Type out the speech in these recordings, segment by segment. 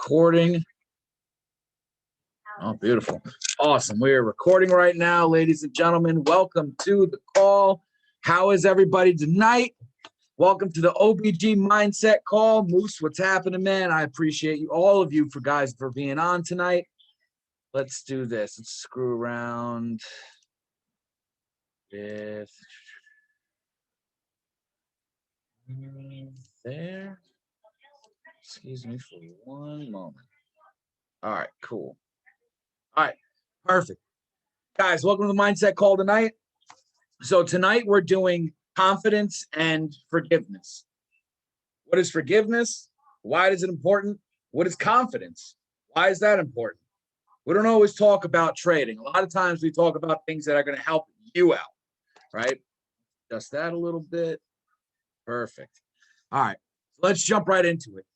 recording. Oh, beautiful. Awesome. We're recording right now, ladies and gentlemen. Welcome to the call. How is everybody tonight? Welcome to the OBG Mindset Call. Moose, what's happening, man? I appreciate you, all of you, for being on tonight. Let's do this. Let's screw around with there. Excuse me for one moment. All right, cool. All right, perfect. Guys, welcome to the Mindset Call tonight. So tonight we're doing confidence and forgiveness. What is forgiveness? Why is it important? What is confidence? Why is that important? We don't always talk about trading. A lot of times we talk about things that are going to help you out, right? Just that a little bit. Perfect. All right, so let's jump right into it.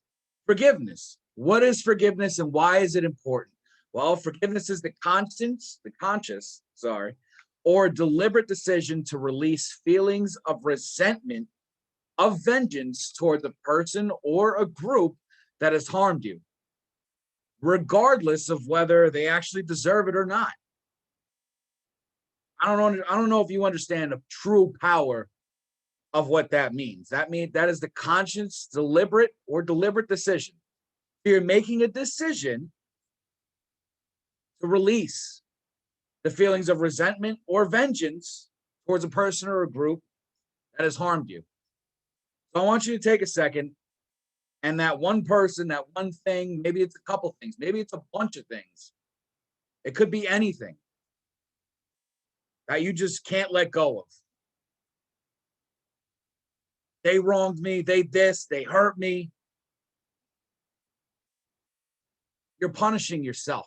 Forgiveness. What is forgiveness and why is it important? Well, forgiveness is the conscious, or deliberate decision to release feelings of resentment, of vengeance toward the person or a group that has harmed you, regardless of whether they actually deserve it or not. I don't know if you understand the true power of what that means. That is the conscious, deliberate decision. You're making a decision to release the feelings of resentment or vengeance towards a person or a group that has harmed you. So I want you to take a second, and that one person, that one thing, maybe it's a couple things, maybe it's a bunch of things. It could be anything that you just can't let go of. They wronged me, they hurt me. You're punishing yourself.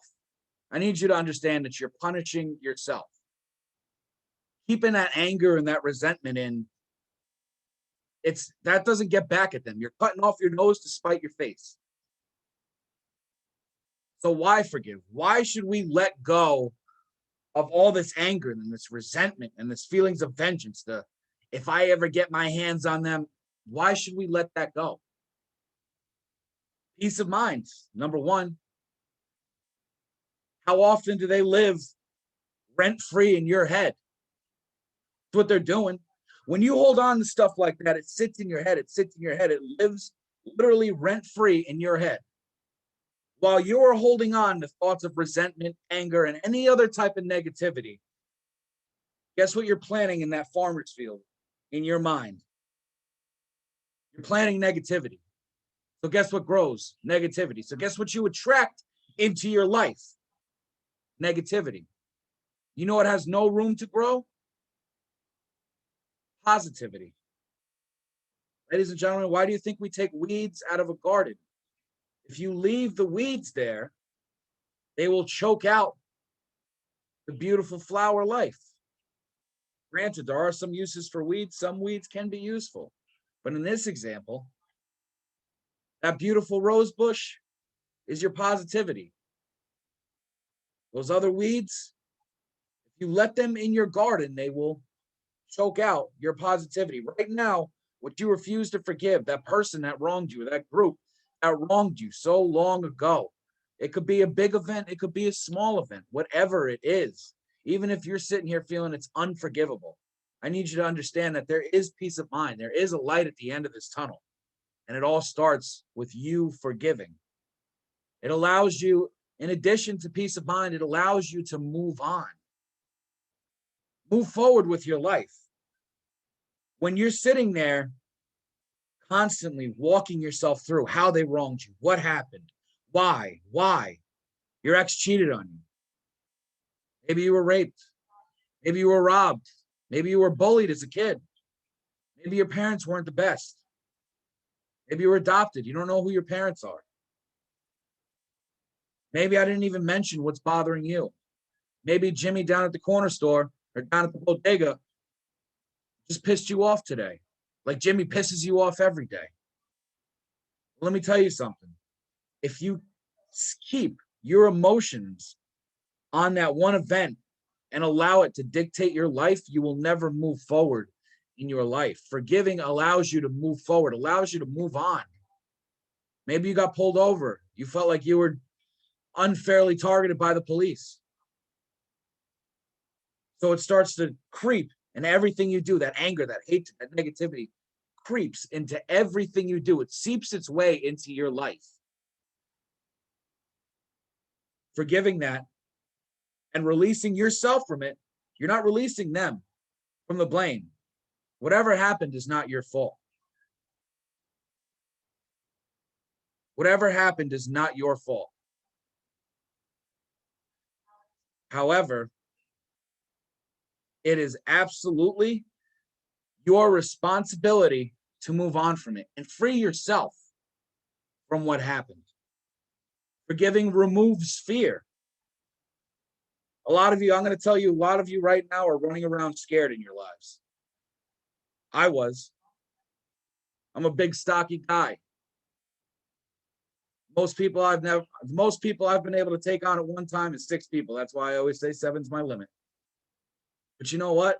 I need you to understand that you're punishing yourself. Keeping that anger and that resentment in, that doesn't get back at them. You're cutting off your nose to spite your face. So why forgive? Why should we let go of all this anger and this resentment and this feelings of vengeance? If I ever get my hands on them, why should we let that go? Peace of mind, number one. How often do they live rent-free in your head? That's what they're doing. When you hold on to stuff like that, it sits in your head. It lives literally rent-free in your head. While you're holding on to thoughts of resentment, anger, and any other type of negativity, guess what you're planting in that farmer's field in your mind? You're planting negativity. So guess what grows? Negativity. So guess what you attract into your life? Negativity. You know what has no room to grow? Positivity. Ladies and gentlemen, why do you think we take weeds out of a garden? If you leave the weeds there, they will choke out the beautiful flower life. Granted, there are some uses for weeds. Some weeds can be useful. But in this example, that beautiful rose bush is your positivity. Those other weeds, if you let them in your garden, they will choke out your positivity. Right now, what you refuse to forgive, that person that wronged you, that group that wronged you so long ago. It could be a big event. It could be a small event, whatever it is. Even if you're sitting here feeling it's unforgivable, I need you to understand that there is peace of mind. There is a light at the end of this tunnel. And it all starts with you forgiving. It allows you, in addition to peace of mind, it allows you to move on. Move forward with your life. When you're sitting there constantly walking yourself through how they wronged you, what happened, why, your ex cheated on you. Maybe you were raped. Maybe you were robbed. Maybe you were bullied as a kid. Maybe your parents weren't the best. Maybe you were adopted. You don't know who your parents are. Maybe I didn't even mention what's bothering you. Maybe Jimmy down at the corner store or down at the bodega just pissed you off today. Like Jimmy pisses you off every day. Let me tell you something. If you keep your emotions on that one event and allow it to dictate your life, you will never move forward in your life. Forgiving allows you to move forward, allows you to move on. Maybe you got pulled over. You felt like you were unfairly targeted by the police. So it starts to creep, and everything you do, that anger, that hate, that negativity creeps into everything you do. It seeps its way into your life. Forgiving that and releasing yourself from it, you're not releasing them from the blame. Whatever happened is not your fault. Whatever happened is not your fault. However, it is absolutely your responsibility to move on from it and free yourself from what happened. Forgiving removes fear. A lot of you, I'm going to tell you, a lot of you right now are running around scared in your lives. I was. I'm a big, stocky guy. Most people I've been able to take on at one time is 6 people. That's why I always say 7's my limit. But you know what?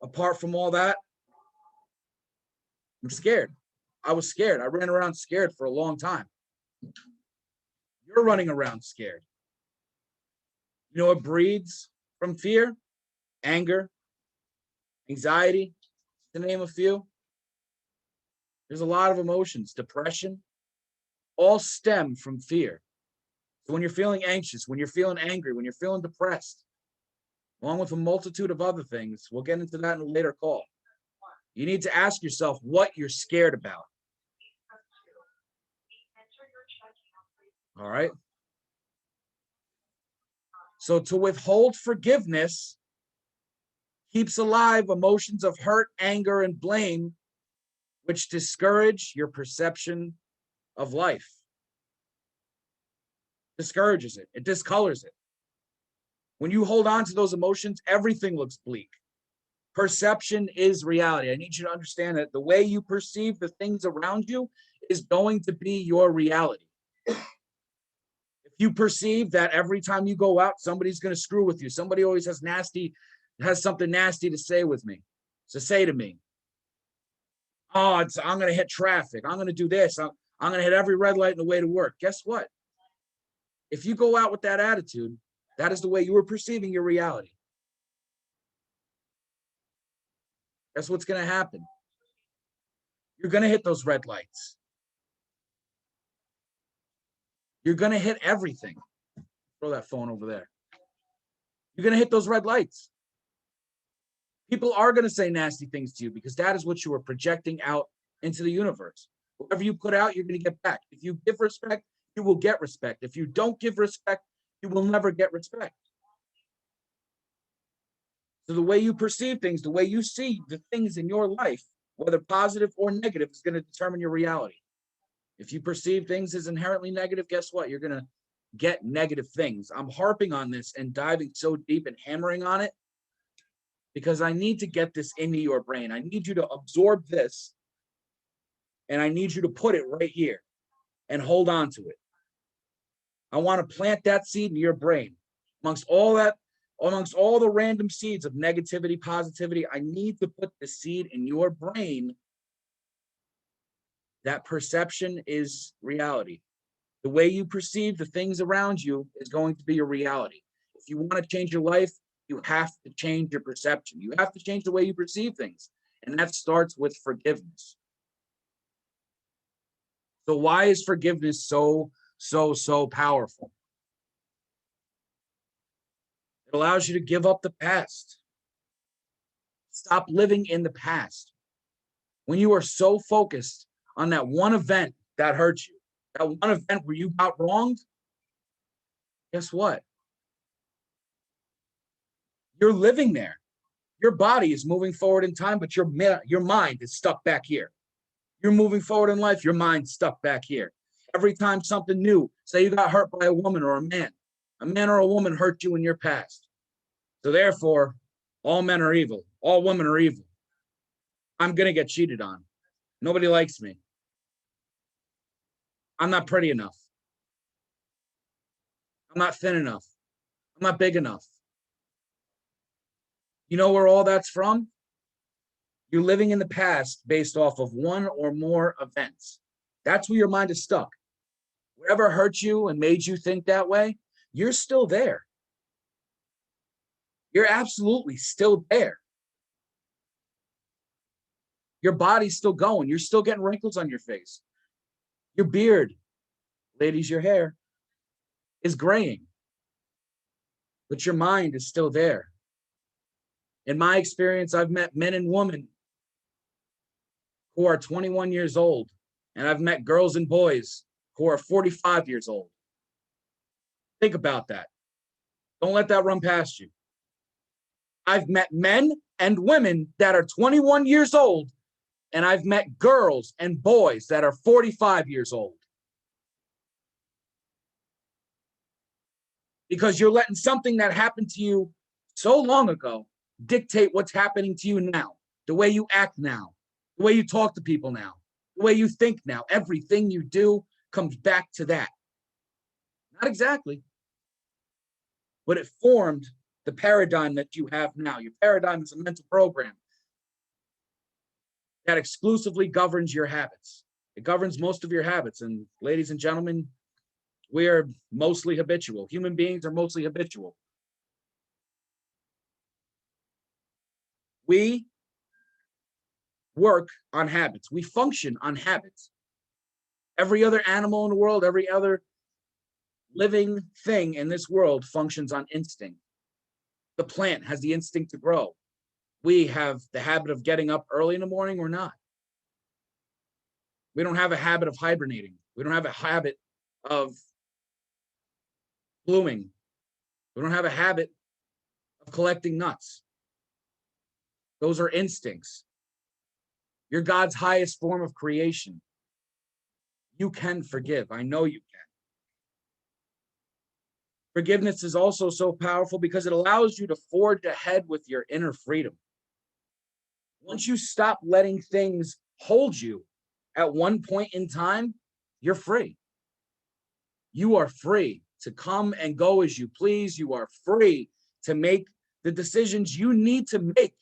Apart from all that, I'm scared. I was scared. I ran around scared for a long time. You're running around scared. You know what breeds from fear? Anger, anxiety, to name a few. There's a lot of emotions. Depression, all stem from fear. So when you're feeling anxious, when you're feeling angry, when you're feeling depressed, along with a multitude of other things, we'll get into that in a later call. You need to ask yourself what you're scared about. All right. So to withhold forgiveness keeps alive emotions of hurt, anger, and blame, which discourage your perception of life. Discourages it. It discolors it. When you hold on to those emotions, everything looks bleak. Perception is reality. I need you to understand that the way you perceive the things around you is going to be your reality. If you perceive that every time you go out, somebody's going to screw with you, somebody always has something nasty to say to me. Oh, I'm going to hit traffic. I'm going to do this. I'm going to hit every red light on the way to work. Guess what? If you go out with that attitude, that is the way you are perceiving your reality. That's what's going to happen. You're going to hit those red lights. You're going to hit everything. Throw that phone over there. You're going to hit those red lights. People are going to say nasty things to you because that is what you are projecting out into the universe. Whatever you put out, you're going to get back. If you give respect, you will get respect. If you don't give respect, you will never get respect. So the way you perceive things, the way you see the things in your life, whether positive or negative, is going to determine your reality. If you perceive things as inherently negative, guess what? You're going to get negative things. I'm harping on this and diving so deep and hammering on it because I need to get this into your brain. I need you to absorb this and I need you to put it right here and hold on to it. I want to plant that seed in your brain. Amongst all the random seeds of negativity, positivity, I need to put the seed in your brain that perception is reality. The way you perceive the things around you is going to be your reality. If you want to change your life, you have to change your perception. You have to change the way you perceive things. And that starts with forgiveness. So why is forgiveness so powerful? It allows you to give up the past. Stop living in the past. When you are so focused on that one event that hurt you, that one event where you got wronged, guess what? You're living there. Your body is moving forward in time, but your mind is stuck back here. You're moving forward in life, your mind's stuck back here. Every time something new, say you got hurt by a woman or a man or a woman hurt you in your past. So therefore, all men are evil. All women are evil. I'm going to get cheated on. Nobody likes me. I'm not pretty enough. I'm not thin enough. I'm not big enough. You know where all that's from? You're living in the past based off of one or more events. That's where your mind is stuck. whoever hurt you and made you think that way, you're still there. You're absolutely still there. Your body's still going. You're still getting wrinkles on your face. Your beard, ladies, your hair is graying, but your mind is still there. In my experience, I've met men and women who are 21 years old, and I've met girls and boys who are 45 years old. Think about that. Don't let that run past you. I've met men and women that are 21 years old, and I've met girls and boys that are 45 years old. Because you're letting something that happened to you so long ago dictate what's happening to you now, the way you act now, the way you talk to people now, the way you think now. Everything you do comes back to that. Not exactly, but it formed the paradigm that you have now. Your paradigm is a mental program that exclusively governs your habits. It governs most of your habits. And ladies and gentlemen, we are mostly habitual. Human beings are mostly habitual. We work on habits. We function on habits. Every other animal in the world, every other living thing in this world functions on instinct. The plant has the instinct to grow. We have the habit of getting up early in the morning or not. We don't have a habit of hibernating. We don't have a habit of blooming. We don't have a habit of collecting nuts. Those are instincts. You're God's highest form of creation. You can forgive. I know you can. Forgiveness is also so powerful because it allows you to forge ahead with your inner freedom. Once you stop letting things hold you at one point in time, you're free. You are free to come and go as you please. You are free to make the decisions you need to make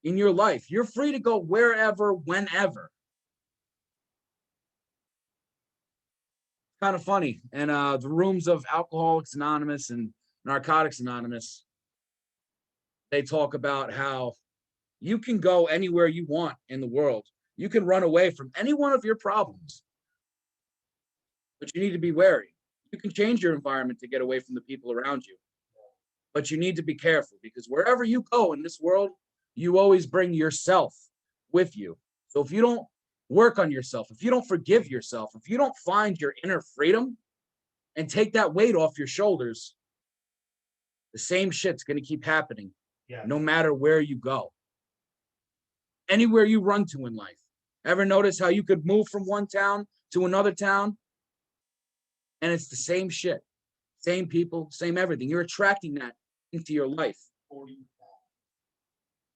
in your life. You're free to go wherever, whenever. Kind of funny. And the rooms of Alcoholics Anonymous and Narcotics Anonymous, they talk about how you can go anywhere you want in the world. You can run away from any one of your problems, but you need to be wary. You can change your environment to get away from the people around you, but you need to be careful because wherever you go in this world, you always bring yourself with you. So if you don't work on yourself, if you don't forgive yourself, if you don't find your inner freedom and take that weight off your shoulders, the same shit's going to keep happening no matter where you go. Anywhere you run to in life. Ever notice how you could move from one town to another town and it's the same shit, same people, same everything. You're attracting that into your life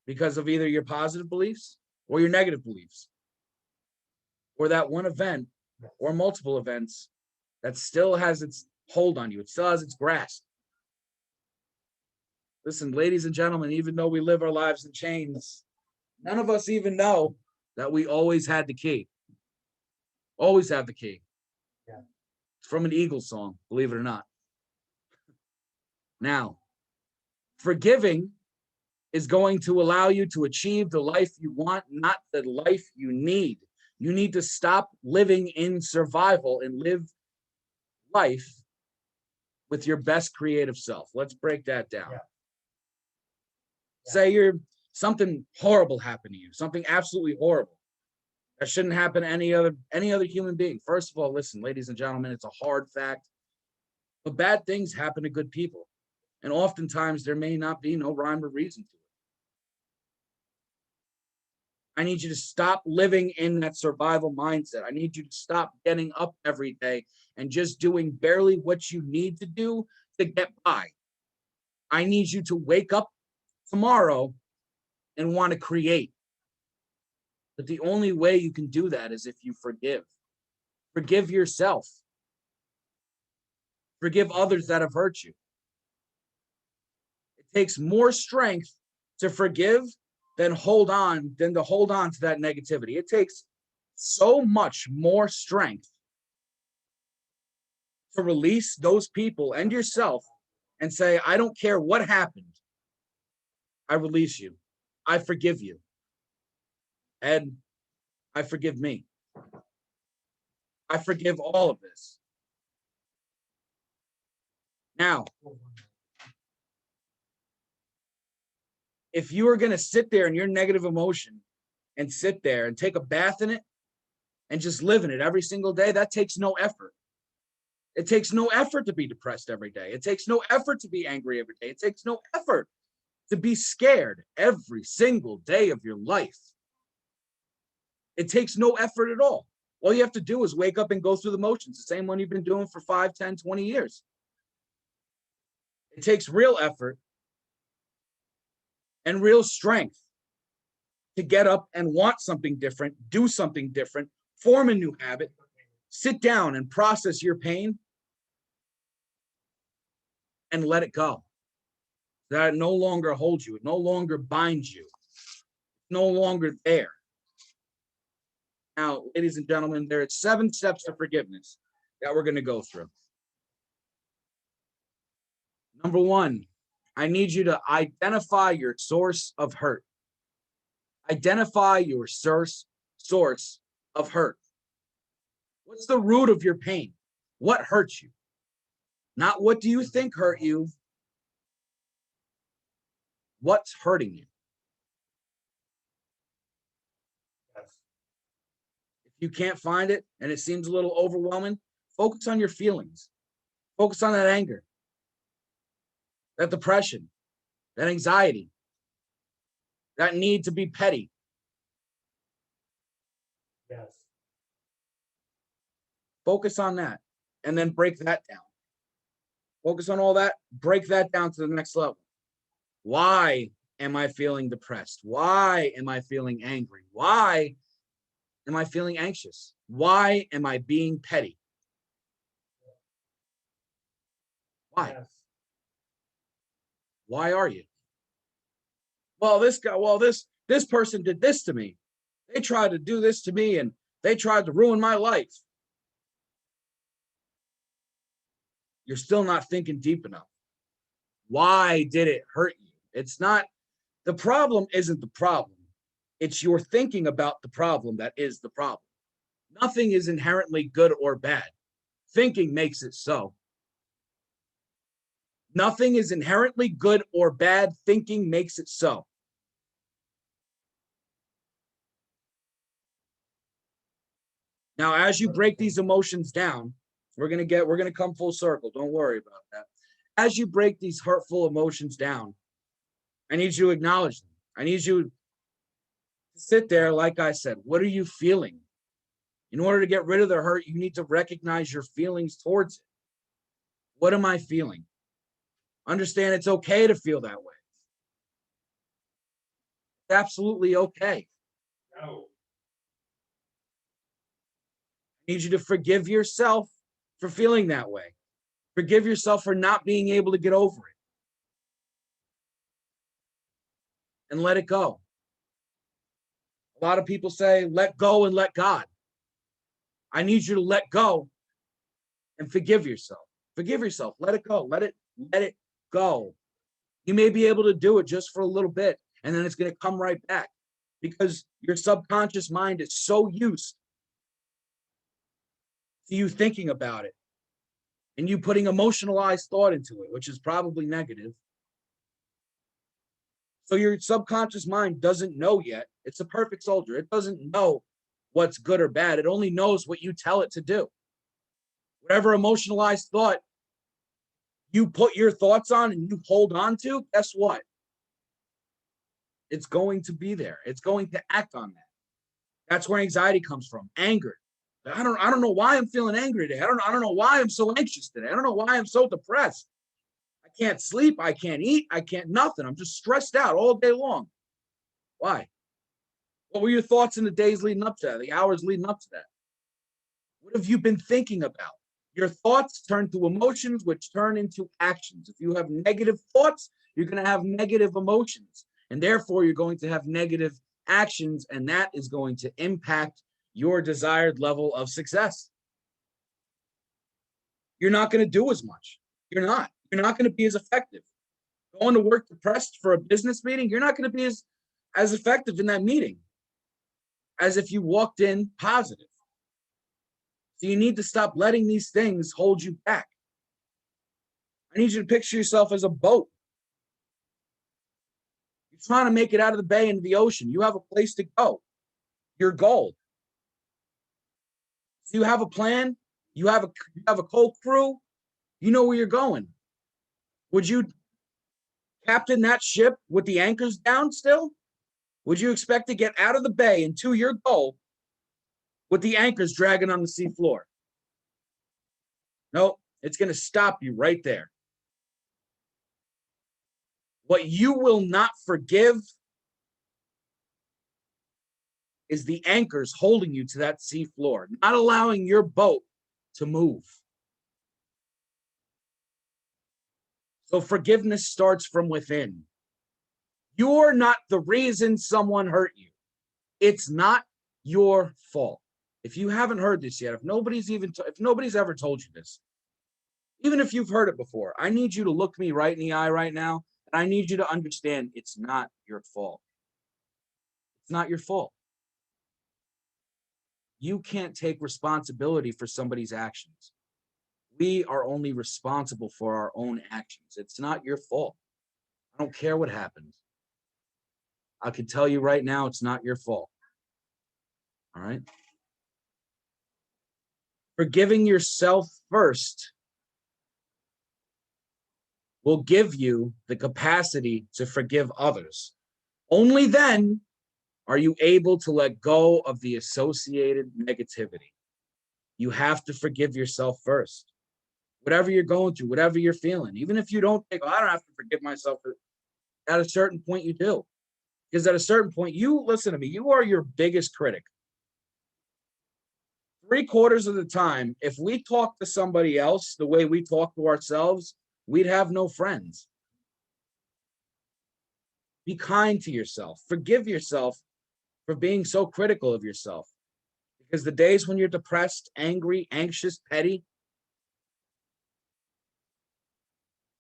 because of either your positive beliefs or your negative beliefs, or that one event or multiple events that still has its hold on you. It still has its grasp. Listen, ladies and gentlemen, even though we live our lives in chains, none of us even know that we always had the key. Always have the key. Yeah. It's from an Eagles song, believe it or not. Now, forgiving is going to allow you to achieve the life you want, not the life you need. You need to stop living in survival and live life with your best creative self. Let's break that down. Yeah. Say something horrible happened to you, something absolutely horrible that shouldn't happen to any other human being. First of all, listen, ladies and gentlemen, it's a hard fact, but bad things happen to good people. And oftentimes there may not be no rhyme or reason to it. I need you to stop living in that survival mindset. I need you to stop getting up every day and just doing barely what you need to do to get by. I need you to wake up tomorrow and want to create. But the only way you can do that is if you forgive. Forgive yourself. Forgive others that have hurt you. It takes more strength to forgive than to hold on to that negativity. It takes so much more strength to release those people and yourself and say, I don't care what happened. I release you. I forgive you. And I forgive me. I forgive all of this. Now, if you are going to sit there in your negative emotion and sit there and take a bath in it and just live in it every single day, that takes no effort. It takes no effort to be depressed every day. It takes no effort to be angry every day. It takes no effort to be scared every single day of your life. It takes no effort at all. All you have to do is wake up and go through the motions, the same one you've been doing for 5, 10, 20 years. It takes real effort and real strength to get up and want something different, do something different, form a new habit, sit down and process your pain and let it go. That it no longer holds you. It no longer binds you. It's no longer there. Now, ladies and gentlemen, there are 7 steps to forgiveness that we're going to go through. Number 1, I need you to identify your source of hurt. Identify your source of hurt. What's the root of your pain? What hurts you? Not what do you think hurt you? What's hurting you? If you can't find it and it seems a little overwhelming, focus on your feelings. Focus on that anger, that depression, that anxiety, that need to be petty. Yes. Focus on that and then break that down. Focus on all that, break that down to the next level. Why am I feeling depressed? Why am I feeling angry? Why am I feeling anxious? Why am I being petty? Why? Yes. Why are you? Well, this person did this to me. They tried to do this to me and they tried to ruin my life. You're still not thinking deep enough. Why did it hurt you? It's not, the problem isn't the problem. It's your thinking about the problem that is the problem. Nothing is inherently good or bad. Thinking makes it so. Nothing is inherently good or bad. Thinking makes it so. Now, as you break these emotions down, we're going to come full circle. Don't worry about that. As you break these hurtful emotions down, I need you to acknowledge them. I need you to sit there, like I said, what are you feeling? In order to get rid of the hurt, you need to recognize your feelings towards it. What am I feeling? Understand it's okay to feel that way. It's absolutely okay. No. I need you to forgive yourself for feeling that way. Forgive yourself for not being able to get over it. And let it go. A lot of people say, let go and let God. I need you to let go and forgive yourself. Forgive yourself. Let it go. Let it go. You may be able to do it just for a little bit, and then it's going to come right back because your subconscious mind is so used to you thinking about it and you putting emotionalized thought into it, which is probably negative. So your subconscious mind doesn't know yet. It's a perfect soldier. It doesn't know what's good or bad. It only knows what you tell it to do. Whatever emotionalized thought you put your thoughts on and you hold on to, guess what? It's going to be there. It's going to act on that. That's where anxiety comes from. Anger. I don't know why I'm feeling angry today. I don't know why I'm so anxious today. I don't know why I'm so depressed. I can't sleep. I can't eat. I can't nothing. I'm just stressed out all day long. Why? What were your thoughts in the days leading up to that, the hours leading up to that? What have you been thinking about? Your thoughts turn to emotions, which turn into actions. If you have negative thoughts, you're going to have negative emotions. And therefore, you're going to have negative actions, and that is going to impact your desired level of success. you're not going to do as much. You're not. You're not going to be as effective. Going to work depressed for a business meeting, you're not going to be as effective in that meeting as if you walked in positive. So you need to stop letting these things hold you back. I need you to picture yourself as a boat. You're trying to make it out of the bay into the ocean. You have a place to go. Your goal. So you have a plan. You have a cold crew. You know where you're going. Would you captain that ship with the anchors down still? Would you expect to get out of the bay and to your goal with the anchors dragging on the sea floor? No, it's going to stop you right there. What you will not forgive is the anchors holding you to that sea floor, not allowing your boat to move. So forgiveness starts from within. You're not the reason someone hurt you. It's not your fault. If you haven't heard this yet, if nobody's ever told you this, even if you've heard it before, I need you to look me right in the eye right now, and I need you to understand it's not your fault. It's not your fault. You can't take responsibility for somebody's actions. We are only responsible for our own actions. It's not your fault. I don't care what happens. I can tell you right now, it's not your fault. All right? Forgiving yourself first will give you the capacity to forgive others. Only then are you able to let go of the associated negativity. You have to forgive yourself first. Whatever you're going through, whatever you're feeling, even if you don't think, oh, I don't have to forgive myself, at a certain point you do. Because at a certain point, you listen to me, you are your biggest critic. 3/4 of the time, if we talk to somebody else the way we talk to ourselves, we'd have no friends. Be kind to yourself. Forgive yourself for being so critical of yourself. Because the days when you're depressed, angry, anxious, petty,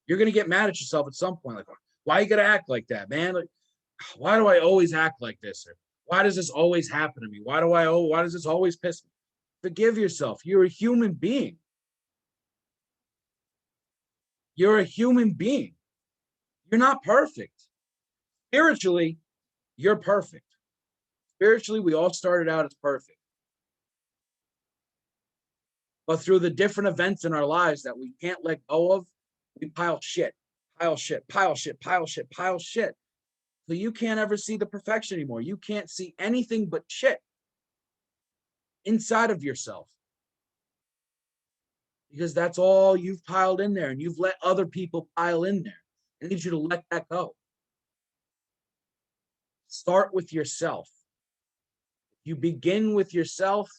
you're going to get mad at yourself at some point. Like, why you got to act like that, man? Like, why do I always act like this? Or why does this always happen to me? Why does this always piss me? Forgive yourself. You're a human being. You're a human being. You're not perfect. Spiritually, you're perfect. Spiritually, we all started out as perfect. But through the different events in our lives that we can't let go of, we pile shit, pile shit, pile shit, pile shit, pile shit. So you can't ever see the perfection anymore. You can't see anything but shit inside of yourself. Because that's all you've piled in there, and you've let other people pile in there. I need you to let that go. Start with yourself. If you begin with yourself,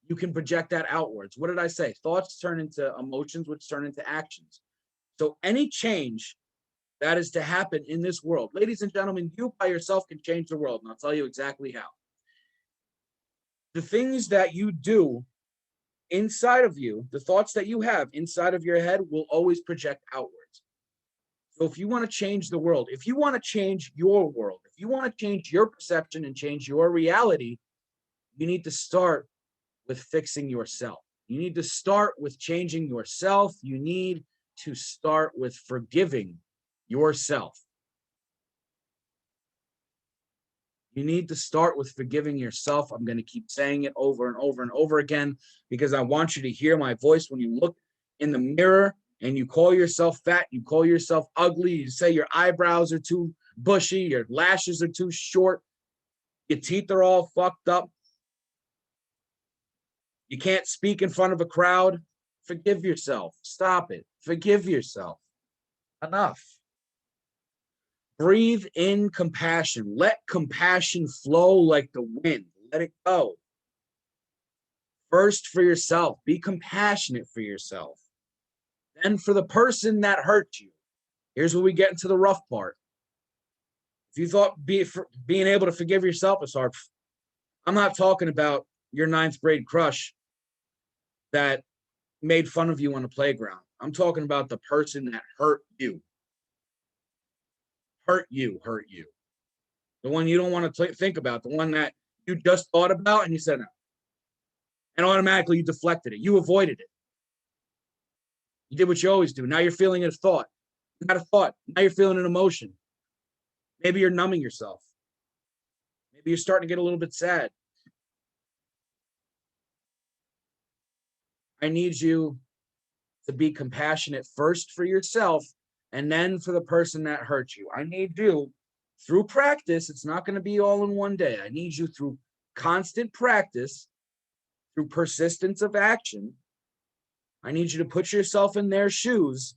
you can project that outwards. What did I say? Thoughts turn into emotions, which turn into actions. So any change that is to happen in this world, ladies and gentlemen, you by yourself can change the world, and I'll tell you exactly how. The things that you do inside of you, the thoughts that you have inside of your head will always project outwards. So if you want to change the world, if you want to change your world, if you want to change your perception and change your reality, you need to start with fixing yourself. You need to start with changing yourself. You need to start with forgiving yourself. You need to start with forgiving yourself. I'm going to keep saying it over and over and over again because I want you to hear my voice when you look in the mirror and you call yourself fat, you call yourself ugly, you say your eyebrows are too bushy, your lashes are too short, your teeth are all fucked up, you can't speak in front of a crowd. Forgive yourself. Stop it. Forgive yourself. Enough. Breathe in compassion. Let compassion flow like the wind. Let it go. First for yourself. Be compassionate for yourself. Then for the person that hurt you. Here's where we get into the rough part. If you thought being able to forgive yourself is hard, I'm not talking about your 9th grade crush that made fun of you on the playground. I'm talking about the person that hurt you. Hurt you, hurt you. The one you don't want to think about, the one that you just thought about and you said no. And automatically you deflected it. You avoided it. You did what you always do. Now you're feeling a thought, not a thought. Now you're feeling an emotion. Maybe you're numbing yourself. Maybe you're starting to get a little bit sad. I need you to be compassionate first for yourself and then for the person that hurt you. I need you through practice. It's not going to be all in one day. I need you through constant practice, through persistence of action. I need you to put yourself in their shoes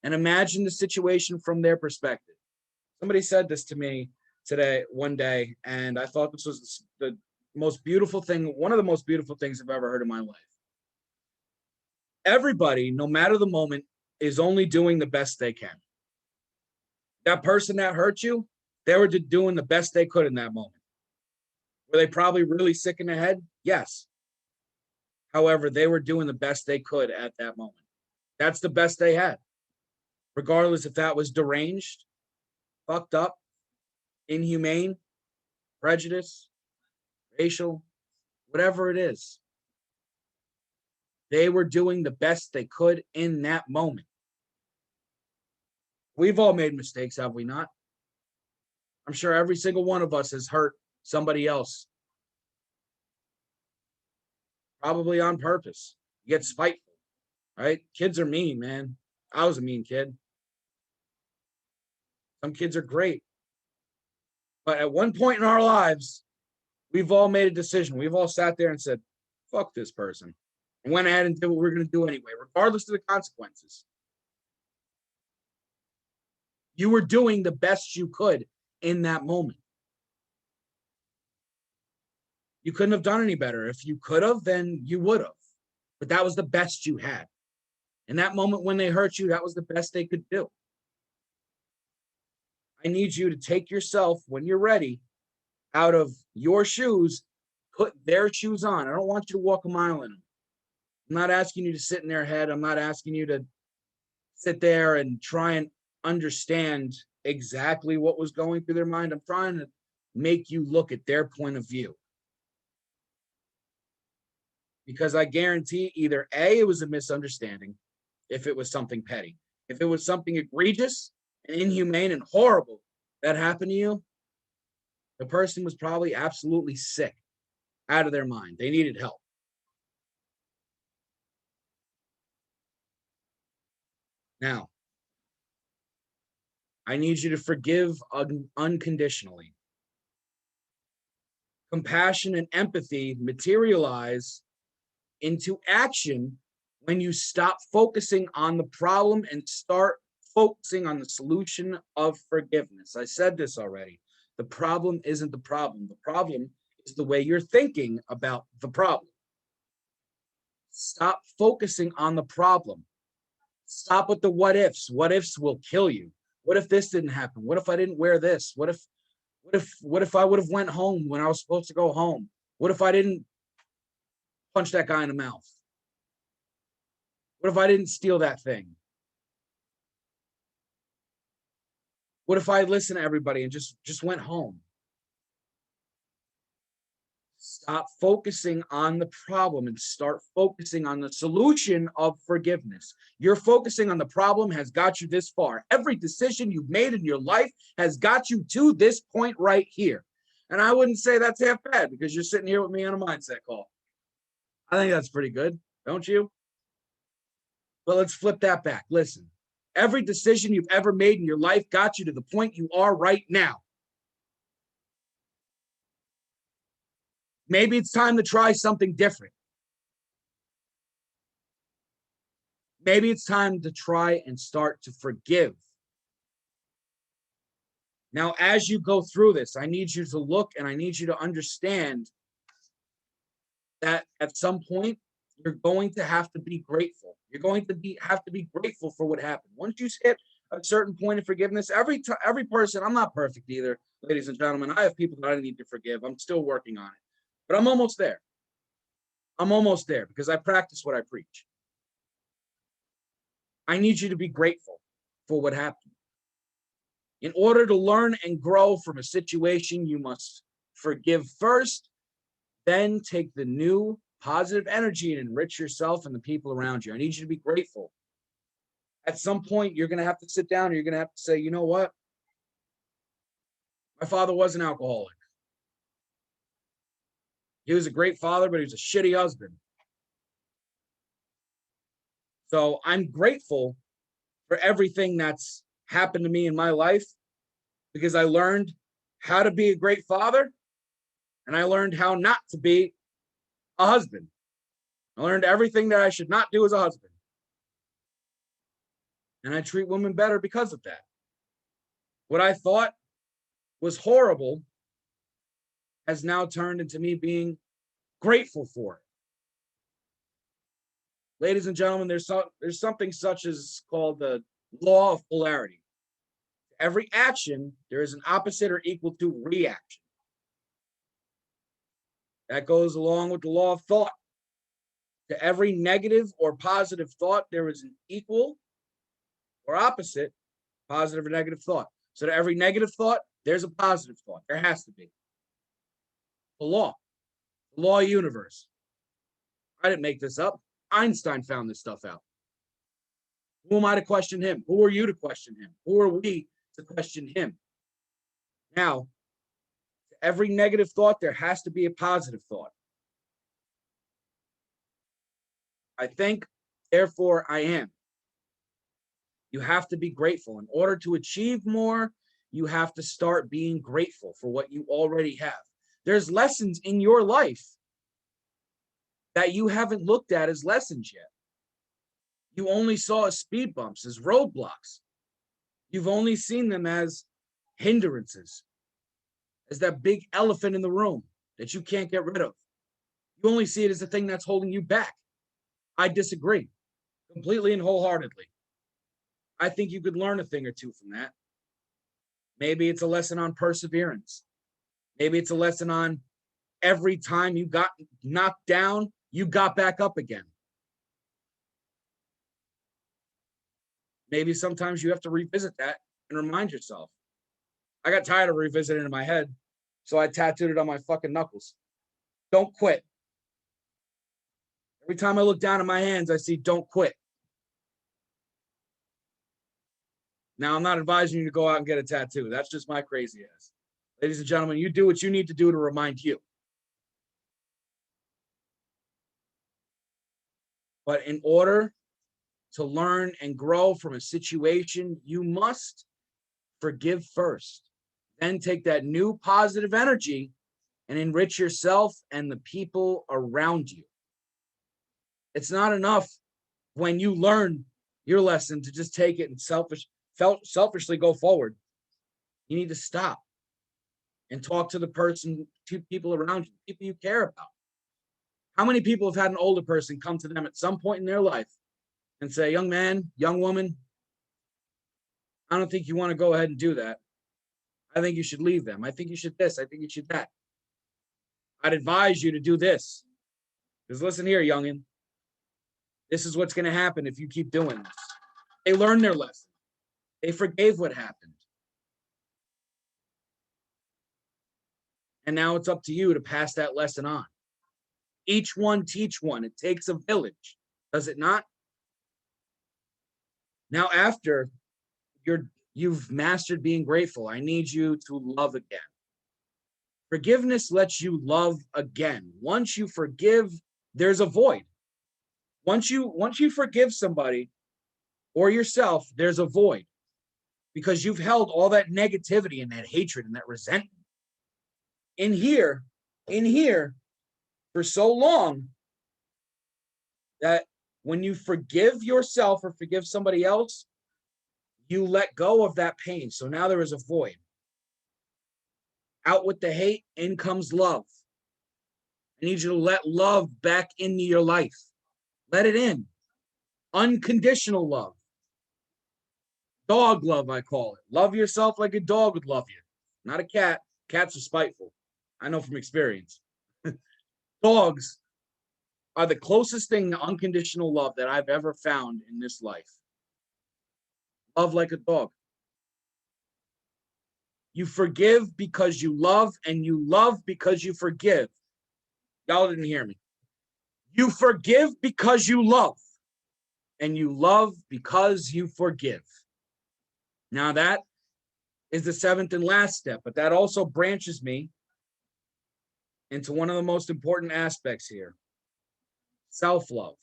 and imagine the situation from their perspective. Somebody said this to me today, one day, and I thought this was the most beautiful thing, one of the most beautiful things I've ever heard in my life. Everybody, no matter the moment, is only doing the best they can. That person that hurt you, they were just doing the best they could in that moment. Were they probably really sick in the head? Yes. However, they were doing the best they could at that moment. That's the best they had. Regardless if that was deranged, fucked up, inhumane, prejudice, racial, whatever it is. They were doing the best they could in that moment. We've all made mistakes, have we not? I'm sure every single one of us has hurt somebody else. Probably on purpose. You get spiteful, right? Kids are mean, man. I was a mean kid. Some kids are great. But at one point in our lives, we've all made a decision. We've all sat there and said, fuck this person. And went ahead and did what we're going to do anyway, regardless of the consequences. You were doing the best you could in that moment. You couldn't have done any better. If you could have, then you would have. But that was the best you had. In that moment when they hurt you, that was the best they could do. I need you to take yourself, when you're ready, out of your shoes, put their shoes on. I don't want you to walk a mile in them. I'm not asking you to sit in their head. I'm not asking you to sit there and try and understand exactly what was going through their mind. I'm trying to make you look at their point of view. Because I guarantee either A, it was a misunderstanding, if it was something petty. If it was something egregious and inhumane and horrible that happened to you, the person was probably absolutely sick, out of their mind. They needed help. Now, I need you to forgive unconditionally. Compassion and empathy materialize into action when you stop focusing on the problem and start focusing on the solution of forgiveness. I said this already. The problem isn't the problem. The problem is the way you're thinking about the problem. Stop focusing on the problem. Stop with the what ifs. What ifs will kill you. What if this didn't happen? What if I didn't wear this? What if I would have went home when I was supposed to go home? What if I didn't punch that guy in the mouth? What if I didn't steal that thing? What if I listened to everybody and just went home? Stop focusing on the problem and start focusing on the solution of forgiveness. You're focusing on the problem has got you this far. Every decision you've made in your life has got you to this point right here. And I wouldn't say that's half bad because you're sitting here with me on a mindset call. I think that's pretty good, don't you? But let's flip that back. Listen, every decision you've ever made in your life got you to the point you are right now. Maybe it's time to try something different. Maybe it's time to try and start to forgive. Now, as you go through this, I need you to look and I need you to understand that at some point, you're going to have to be grateful. You're going to have to be grateful for what happened. Once you hit a certain point of forgiveness, every person, I'm not perfect either, ladies and gentlemen. I have people that I need to forgive. I'm still working on it, but I'm almost there. I'm almost there because I practice what I preach. I need you to be grateful for what happened. In order to learn and grow from a situation, you must forgive first, then take the new positive energy and enrich yourself and the people around you. I need you to be grateful. At some point, you're going to have to sit down and you're going to have to say, you know what? My father was an alcoholic. He was a great father, but he was a shitty husband. So I'm grateful for everything that's happened to me in my life because I learned how to be a great father and I learned how not to be a husband. I learned everything that I should not do as a husband. And I treat women better because of that. What I thought was horrible has now turned into me being grateful for it. Ladies and gentlemen, there's something such as called the law of polarity. Every action, there is an opposite or equal to reaction. That goes along with the law of thought. To every negative or positive thought, there is an equal or opposite positive or negative thought. So to every negative thought, there's a positive thought. There has to be. The law of universe. I didn't make this up. Einstein found this stuff out. Who am I to question him? Who are you to question him? Who are we to question him? Now, to every negative thought, there has to be a positive thought. I think, therefore I am. You have to be grateful. In order to achieve more, you have to start being grateful for what you already have. There's lessons in your life that you haven't looked at as lessons yet. You only saw as speed bumps, as roadblocks. You've only seen them as hindrances, as that big elephant in the room that you can't get rid of. You only see it as the thing that's holding you back. I disagree completely and wholeheartedly. I think you could learn a thing or two from that. Maybe it's a lesson on perseverance. Maybe it's a lesson on every time you got knocked down, you got back up again. Maybe sometimes you have to revisit that and remind yourself. I got tired of revisiting it in my head, so I tattooed it on my fucking knuckles. Don't quit. Every time I look down at my hands, I see don't quit. Now, I'm not advising you to go out and get a tattoo. That's just my crazy ass. Ladies and gentlemen, you do what you need to do to remind you. But in order to learn and grow from a situation, you must forgive first. Then take that new positive energy and enrich yourself and the people around you. It's not enough when you learn your lesson to just take it and selfishly go forward. You need to stop and talk to the people around you, people you care about. How many people have had an older person come to them at some point in their life and say, young man, young woman, I don't think you want to go ahead and do that. I think you should leave them. I think you should this. I think you should that. I'd advise you to do this. Because listen here, youngin. This is what's going to happen if you keep doing this. They learned their lesson. They forgave what happened. And now it's up to you to pass that lesson on. Each one teach one. It takes a village, does it not? Now, after you've mastered being grateful, I need you to love again. Forgiveness lets you love again. Once you forgive, there's a void. Once you forgive somebody or yourself, there's a void because you've held all that negativity and that hatred and that resentment in here for so long that when you forgive yourself or forgive somebody else, you let go of that pain. So now there is a void. Out with the hate, in comes love. I need you to let love back into your life. Let it in. Unconditional love. Dog love, I call it. Love yourself like a dog would love you. Not a cat. Cats are spiteful. I know from experience. Dogs are the closest thing to unconditional love that I've ever found in this life. Love like a dog. You forgive because you love, and you love because you forgive. Y'all didn't hear me. You forgive because you love, and you love because you forgive. Now that is the seventh and last step, but that also branches me into one of the most important aspects here: self-love.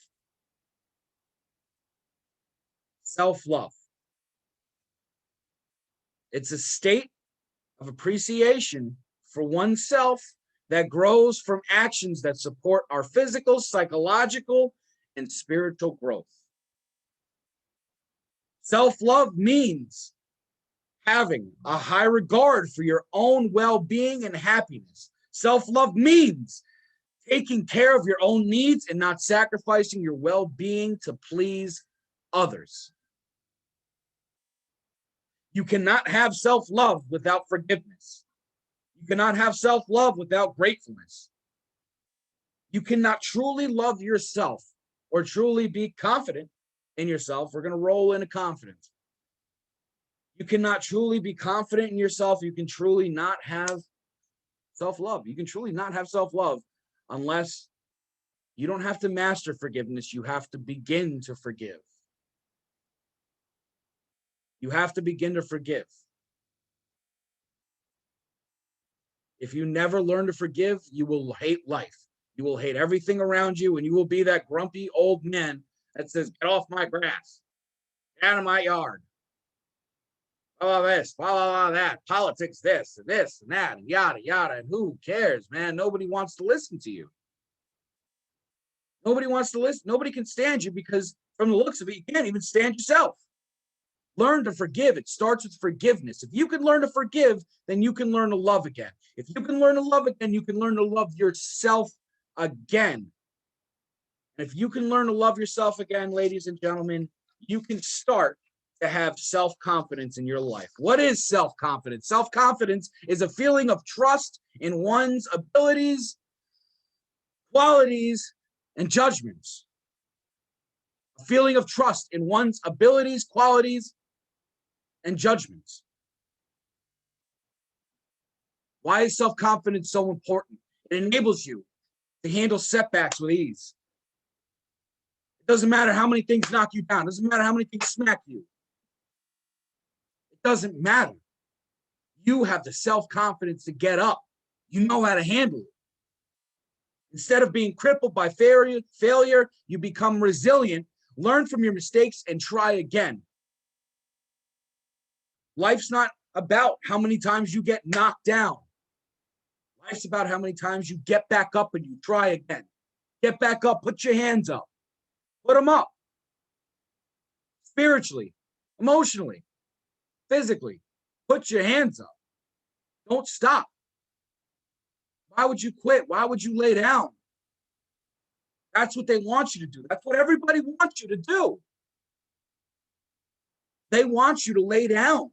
Self-love. It's a state of appreciation for oneself that grows from actions that support our physical, psychological, and spiritual growth. Self-love means having a high regard for your own well-being and happiness. Self-love means taking care of your own needs and not sacrificing your well-being to please others. You cannot have self-love without forgiveness. You cannot have self-love without gratefulness. You cannot truly love yourself or truly be confident in yourself. We're going to roll into confidence. You cannot truly be confident in yourself. You can truly not have self-love. You can truly not have self-love unless you don't have to master forgiveness. You have to begin to forgive. You have to begin to forgive. If you never learn to forgive, you will hate life. You will hate everything around you, and you will be that grumpy old man that says, "Get off my grass, get out of my yard. Blah, blah, this, blah, blah, blah, that, politics, this, and that, and yada, yada." And who cares, man? Nobody wants to listen to you. Nobody wants to listen. Nobody can stand you because from the looks of it, you can't even stand yourself. Learn to forgive. It starts with forgiveness. If you can learn to forgive, then you can learn to love again. If you can learn to love again, you can learn to love yourself again. And if you can learn to love yourself again, ladies and gentlemen, you can start to have self-confidence in your life. What is self-confidence? Self-confidence is a feeling of trust in one's abilities, qualities, and judgments. A feeling of trust in one's abilities, qualities, and judgments. Why is self-confidence so important? It enables you to handle setbacks with ease. It doesn't matter how many things knock you down. It doesn't matter how many things smack you. It doesn't matter. You have the self-confidence to get up. You know how to handle it. Instead of being crippled by failure, you become resilient, learn from your mistakes, and try again. Life's not about how many times you get knocked down. Life's about how many times you get back up and you try again. Get back up, put your hands up. Put them up. Spiritually, emotionally, physically. Put your hands up. Don't stop. Why would you quit? Why would you lay down? That's what they want you to do. That's what everybody wants you to do. They want you to lay down.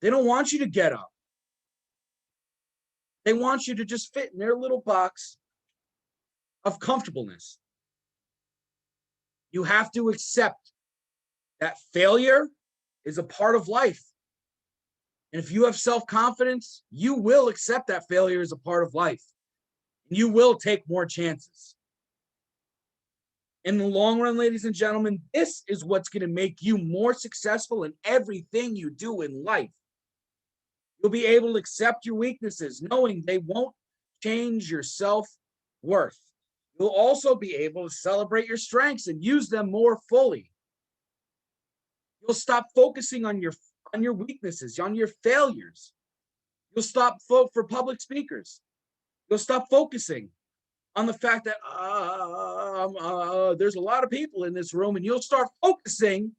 They don't want you to get up. They want you to just fit in their little box of comfortableness. You have to accept that failure is a part of life. And if you have self-confidence, you will accept that failure is a part of life. You will take more chances. In the long run, ladies and gentlemen, this is what's going to make you more successful in everything you do in life. You'll be able to accept your weaknesses, knowing they won't change your self-worth. You'll also be able to celebrate your strengths and use them more fully. You'll stop focusing on your weaknesses, on your failures. You'll stop for public speakers. You'll stop focusing on the fact that there's a lot of people in this room, and you'll start focusing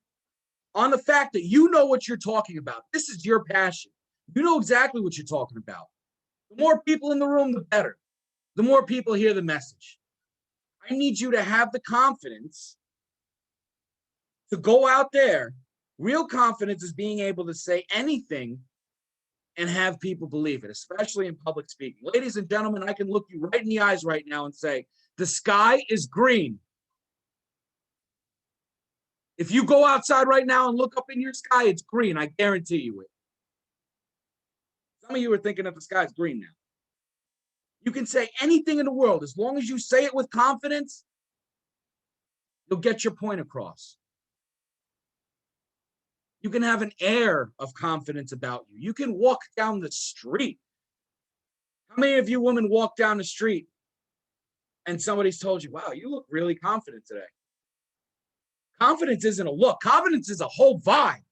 on the fact that you know what you're talking about. This is your passion. You know exactly what you're talking about. The more people in the room, the better. The more people hear the message. I need you to have the confidence to go out there. Real confidence is being able to say anything and have people believe it, especially in public speaking. Ladies and gentlemen, I can look you right in the eyes right now and say, the sky is green. If you go outside right now and look up in your sky, it's green. I guarantee you it. Some of you are thinking that the sky's green now. You can say anything in the world. As long as you say it with confidence, you'll get your point across. You can have an air of confidence about you. You can walk down the street. How many of you women walk down the street and somebody's told you, wow, you look really confident today? Confidence isn't a look. Confidence is a whole vibe.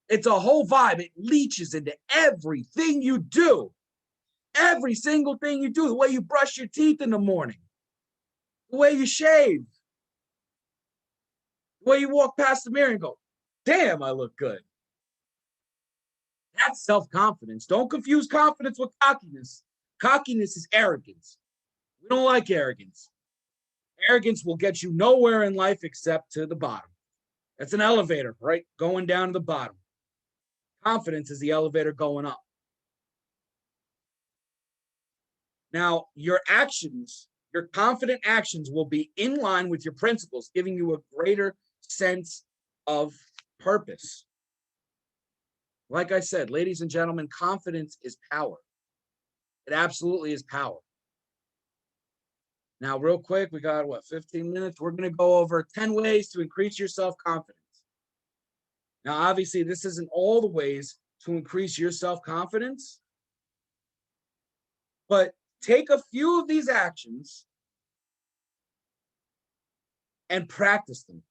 It's a whole vibe. It leaches into everything you do. Every single thing you do, the way you brush your teeth in the morning, the way you shave, the way you walk past the mirror and go, damn, I look good. That's self-confidence. Don't confuse confidence with cockiness. Cockiness is arrogance. We don't like arrogance. Arrogance will get you nowhere in life except to the bottom. That's an elevator, right? Going down to the bottom. Confidence is the elevator going up. Now, your actions, your confident actions will be in line with your principles, giving you a greater sense of purpose. Like I said, ladies and gentlemen, confidence is power. It absolutely is power. Now, real quick, we got, 15 minutes? We're going to go over 10 ways to increase your self-confidence. Now, obviously, this isn't all the ways to increase your self-confidence, but take a few of these actions and practice them.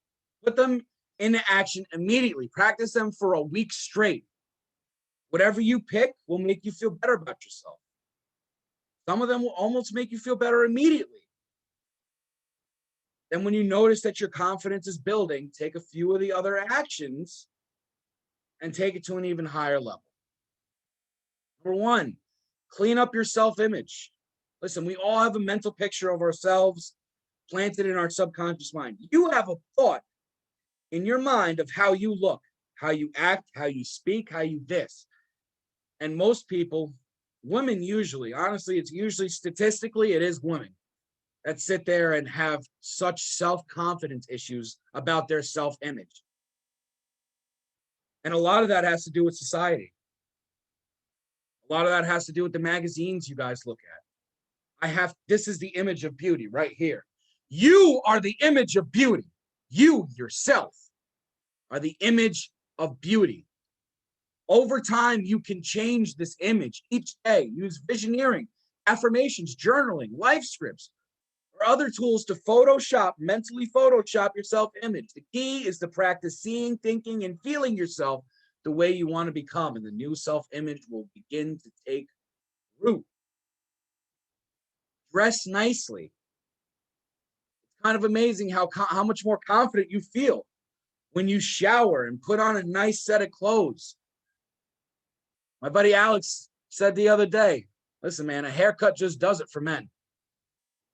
Put them into action immediately. Practice them for a week straight. Whatever you pick will make you feel better about yourself. Some of them will almost make you feel better immediately. Then when you notice that your confidence is building, take a few of the other actions and take it to an even higher level. Number one, clean up your self-image. Listen, we all have a mental picture of ourselves planted in our subconscious mind. You have a thought in your mind of how you look, how you act, how you speak, how you this. And most people, women usually, honestly, it's usually statistically, it is women that sit there and have such self-confidence issues about their self-image. And a lot of that has to do with society. A lot of that has to do with the magazines you guys look at. This is the image of beauty right here. You are the image of beauty. You yourself are the image of beauty. Over time, you can change this image each day. Use visioneering, affirmations, journaling, life scripts, or other tools to mentally Photoshop your self-image. The key is to practice seeing, thinking, and feeling yourself the way you want to become, and the new self-image will begin to take root. Dress nicely. It's kind of amazing how much more confident you feel when you shower and put on a nice set of clothes. My buddy Alex said the other day, listen, man, a haircut just does it for men.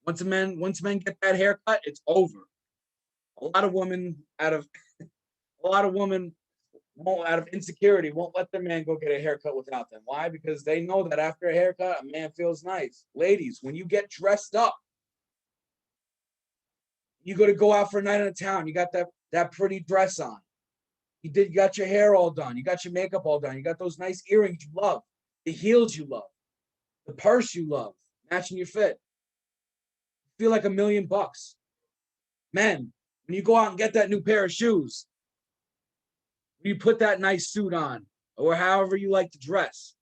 Once men get that haircut, it's over. A lot of women out of insecurity won't let their man go get a haircut without them. Why? Because they know that after a haircut, a man feels nice. Ladies, when you get dressed up, you go out for a night in a town, you got that pretty dress on. You got your hair all done. You got your makeup all done. You got those nice earrings you love, the heels you love, the purse you love, matching your fit. You feel like $1 million. Men, when you go out and get that new pair of shoes, when you put that nice suit on, or however you like to dress,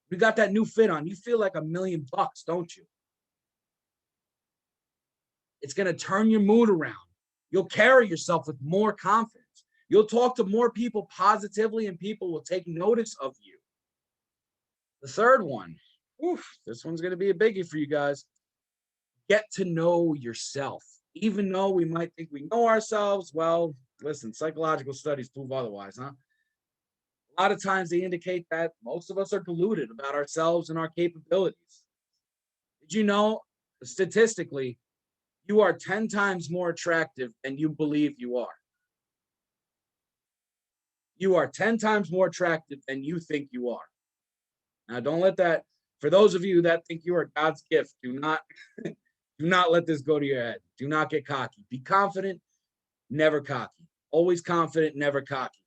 you got that new fit on, you feel like $1 million, don't you? It's going to turn your mood around. You'll carry yourself with more confidence. You'll talk to more people positively, and people will take notice of you. The third one, this one's going to be a biggie for you guys. Get to know yourself. Even though we might think we know ourselves, well, listen, psychological studies prove otherwise, huh? A lot of times they indicate that most of us are deluded about ourselves and our capabilities. Did you know, statistically, you are 10 times more attractive than you believe you are? You are 10 times more attractive than you think you are. Now, don't let that, for those of you that think you are God's gift, do not let this go to your head. Do not get cocky. Be confident. never cocky. Always confident, never cocky.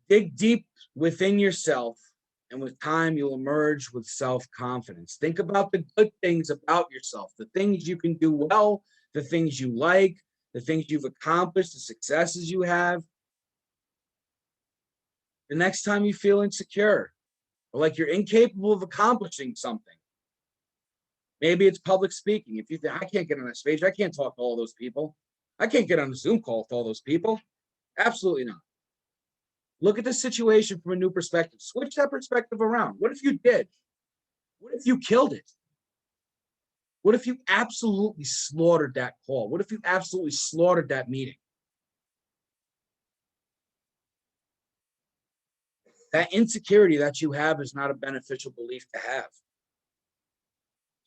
Dig deep within yourself, and with time, you'll emerge with self-confidence. Think about the good things about yourself, the things you can do well, the things you like, the things you've accomplished, the successes you have. The next time you feel insecure or like you're incapable of accomplishing something, maybe it's public speaking. If you think, I can't get on a stage, I can't talk to all those people, I can't get on a Zoom call with all those people. Absolutely not. Look at the situation from a new perspective. Switch that perspective around. What if you did? What if you killed it? What if you absolutely slaughtered that call? What if you absolutely slaughtered that meeting? That insecurity that you have is not a beneficial belief to have.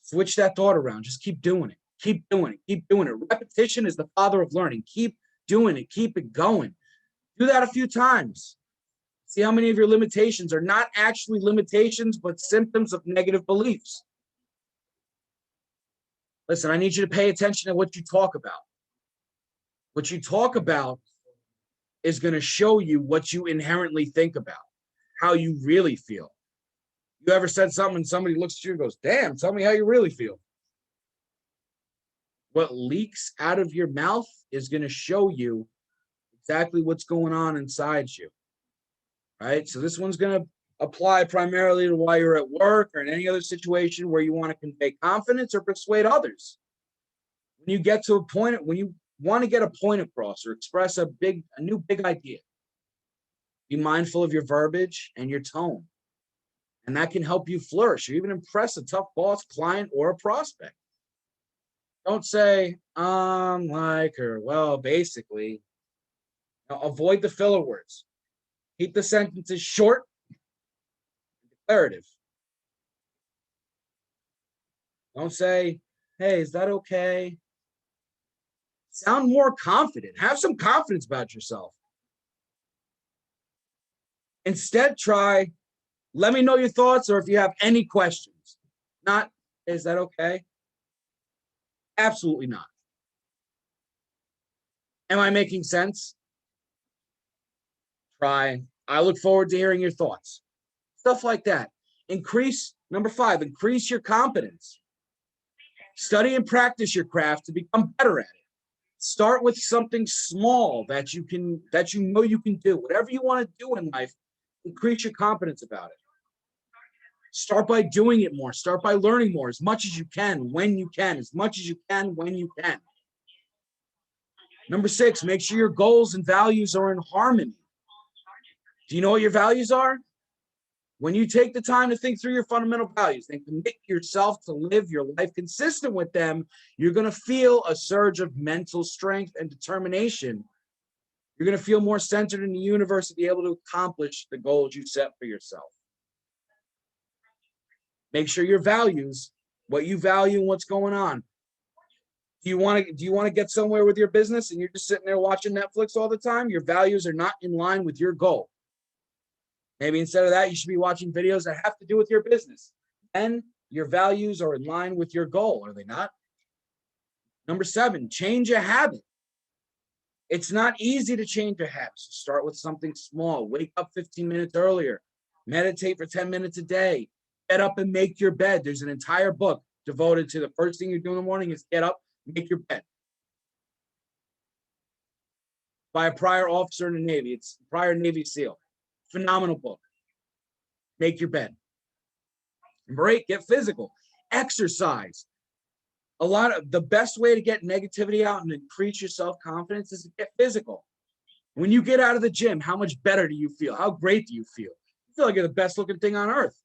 Switch that thought around. Just keep doing it. Keep doing it. Keep doing it. Repetition is the father of learning. Keep doing it. Keep it going. Do that a few times. See how many of your limitations are not actually limitations, but symptoms of negative beliefs. Listen, I need you to pay attention to what you talk about. What you talk about is going to show you what you inherently think about, how you really feel. You ever said something and somebody looks at you and goes, damn, tell me how you really feel. What leaks out of your mouth is going to show you exactly what's going on inside you. Right? So this one's going to apply primarily to while you're at work or in any other situation where you want to convey confidence or persuade others. When you get to a point, when you want to get a point across or express a new big idea, be mindful of your verbiage and your tone. And that can help you flourish or even impress a tough boss, client, or a prospect. Don't say, like, or well, basically. Now, avoid the filler words. Keep the sentences short and declarative. Don't say, hey, is that okay? Sound more confident. Have some confidence about yourself. Instead, try, let me know your thoughts or if you have any questions. Not, is that okay? Absolutely not. Am I making sense? Try, I look forward to hearing your thoughts. Stuff like that. Number 5, increase your competence. Study and practice your craft to become better at it. Start with something small that you know you can do. Whatever you want to do in life, increase your confidence about it. Start by doing it more. Start by learning more as much as you can, when you can, as much as you can, when you can. Number 6, make sure your goals and values are in harmony. Do you know what your values are? When you take the time to think through your fundamental values and commit yourself to live your life consistent with them, you're going to feel a surge of mental strength and determination. You're going to feel more centered in the universe to be able to accomplish the goals you set for yourself. Make sure your values, what you value and what's going on. Do you want to get somewhere with your business and you're just sitting there watching Netflix all the time? Your values are not in line with your goal. Maybe instead of that, you should be watching videos that have to do with your business. And your values are in line with your goal, are they not? Number 7, change a habit. It's not easy to change a habit. So start with something small. Wake up 15 minutes earlier. Meditate for 10 minutes a day. Get up and make your bed. There's an entire book devoted to the first thing you do in the morning is get up, make your bed. By a prior officer in the Navy. It's a prior Navy SEAL. Phenomenal book. Make your bed. Break, get physical. Exercise. The best way to get negativity out and increase your self-confidence is to get physical. When you get out of the gym, how much better do you feel? How great do you feel? You feel like you're the best looking thing on earth.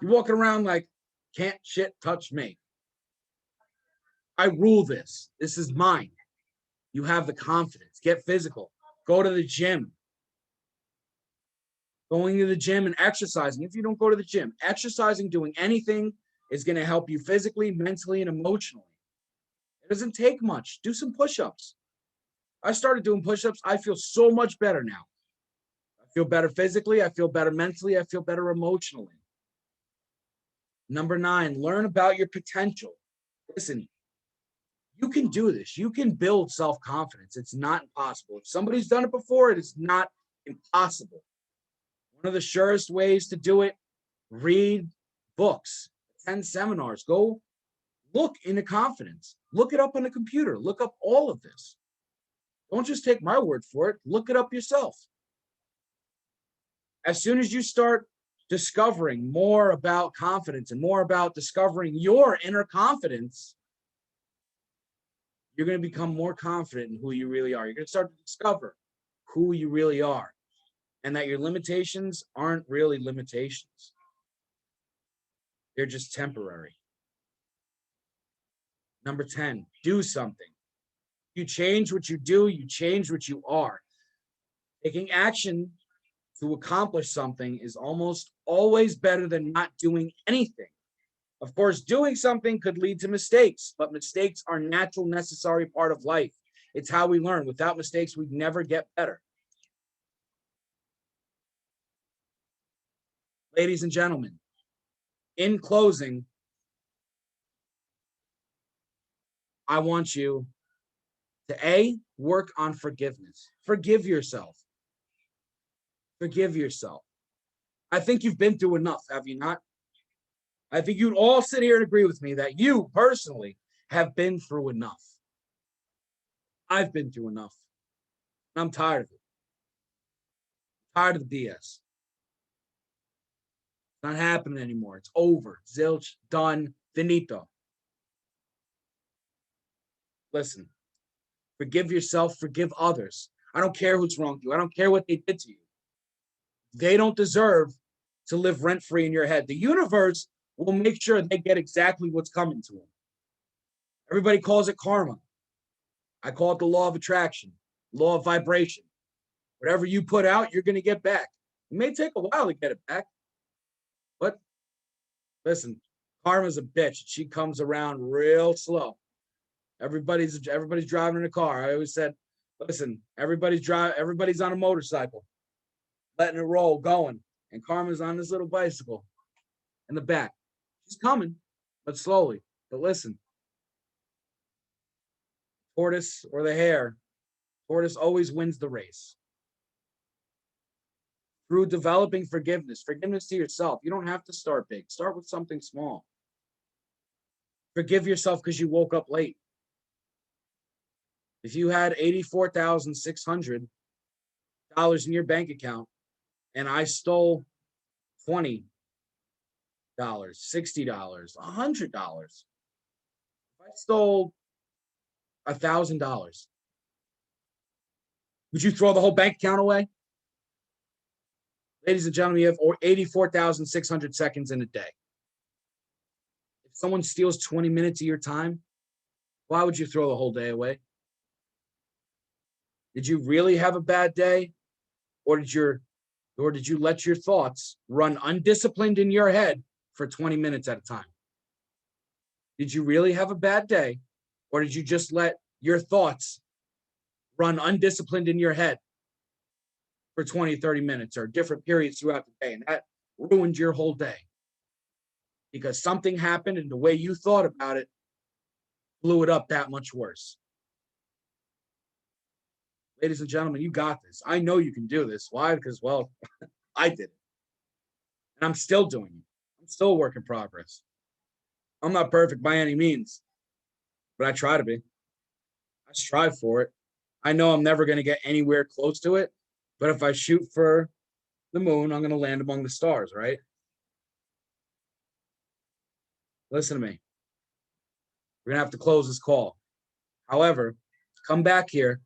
You're walking around like, can't shit touch me. I rule this. This is mine. You have the confidence. Get physical. Go to the gym. Going to the gym and exercising. If you don't go to the gym, exercising, doing anything is going to help you physically, mentally, and emotionally. It doesn't take much. Do some push-ups. I started doing push-ups. I feel so much better now. I feel better physically. I feel better mentally. I feel better emotionally. Number 9, learn about your potential. Listen, You can do this. You can build self-confidence. It's not impossible. If somebody's done it before, it is not impossible. One of the surest ways to do it, read books, attend seminars, go look into confidence. Look it up on the computer. Look up all of this. Don't just take my word for it. Look it up yourself. As soon as you start discovering more about confidence and more about discovering your inner confidence, you're going to become more confident in who you really are. You're going to start to discover who you really are and that your limitations aren't really limitations. They're just temporary. Number 10, do something. You change what you do, you change what you are. Taking action to accomplish something is almost always better than not doing anything. Of course, doing something could lead to mistakes, but mistakes are a natural, necessary part of life. It's how we learn. Without mistakes, we'd never get better. Ladies and gentlemen, in closing, I want you to work on forgiveness. Forgive yourself. Forgive yourself. I think you've been through enough, have you not? I think you'd all sit here and agree with me that you personally have been through enough. I've been through enough. And I'm tired of it. I'm tired of the BS. It's not happening anymore. It's over. Zilch, done, finito. Listen, forgive yourself, forgive others. I don't care who's wronged you. I don't care what they did to you. They don't deserve to live rent-free in your head. The universe will make sure they get exactly what's coming to them. Everybody calls it karma. I call it the law of attraction, law of vibration. Whatever you put out, you're going to get back. It may take a while to get it back, but listen, karma's a bitch. She comes around real slow. Everybody's driving in a car. I always said, listen, everybody's on a motorcycle, letting it roll, going, and karma's on this little bicycle in the back. She's coming, but slowly. But listen, tortoise or the hare, tortoise always wins the race. Through developing forgiveness to yourself. You don't have to start big. Start with something small. Forgive yourself because you woke up late. If you had $84,600 in your bank account and I stole $20, $60, $100, if I stole $1,000, would you throw the whole bank account away? Ladies and gentlemen, you have 84,600 seconds in a day. If someone steals 20 minutes of your time, why would you throw the whole day away? Did you really have a bad day? Or did you let your thoughts run undisciplined in your head for 20 minutes at a time? Did you really have a bad day? Or did you just let your thoughts run undisciplined in your head for 20, 30 minutes or different periods throughout the day? And that ruined your whole day because something happened and the way you thought about it blew it up that much worse. Ladies and gentlemen, you got this. I know you can do this. Why? Because, well, I did it. And I'm still doing it. I'm still a work in progress. I'm not perfect by any means, but I try to be. I strive for it. I know I'm never going to get anywhere close to it, but if I shoot for the moon, I'm going to land among the stars, right? Listen to me. We're going to have to close this call. However, come back here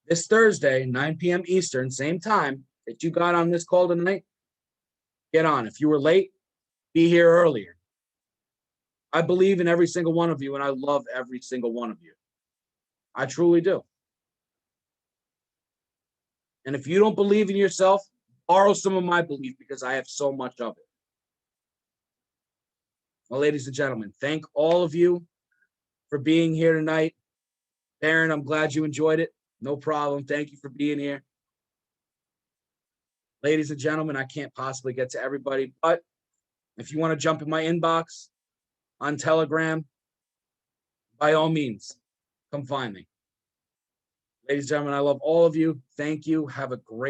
this Thursday, 9 p.m. Eastern, same time that you got on this call tonight. Get on. If you were late, be here earlier. I believe in every single one of you, and I love every single one of you. I truly do. And if you don't believe in yourself, borrow some of my belief because I have so much of it. Well, ladies and gentlemen, thank all of you for being here tonight. Baron, I'm glad you enjoyed it. No problem. Thank you for being here. Ladies and gentlemen, I can't possibly get to everybody, but if you want to jump in my inbox on Telegram, by all means, come find me. Ladies and gentlemen, I love all of you. Thank you. Have a great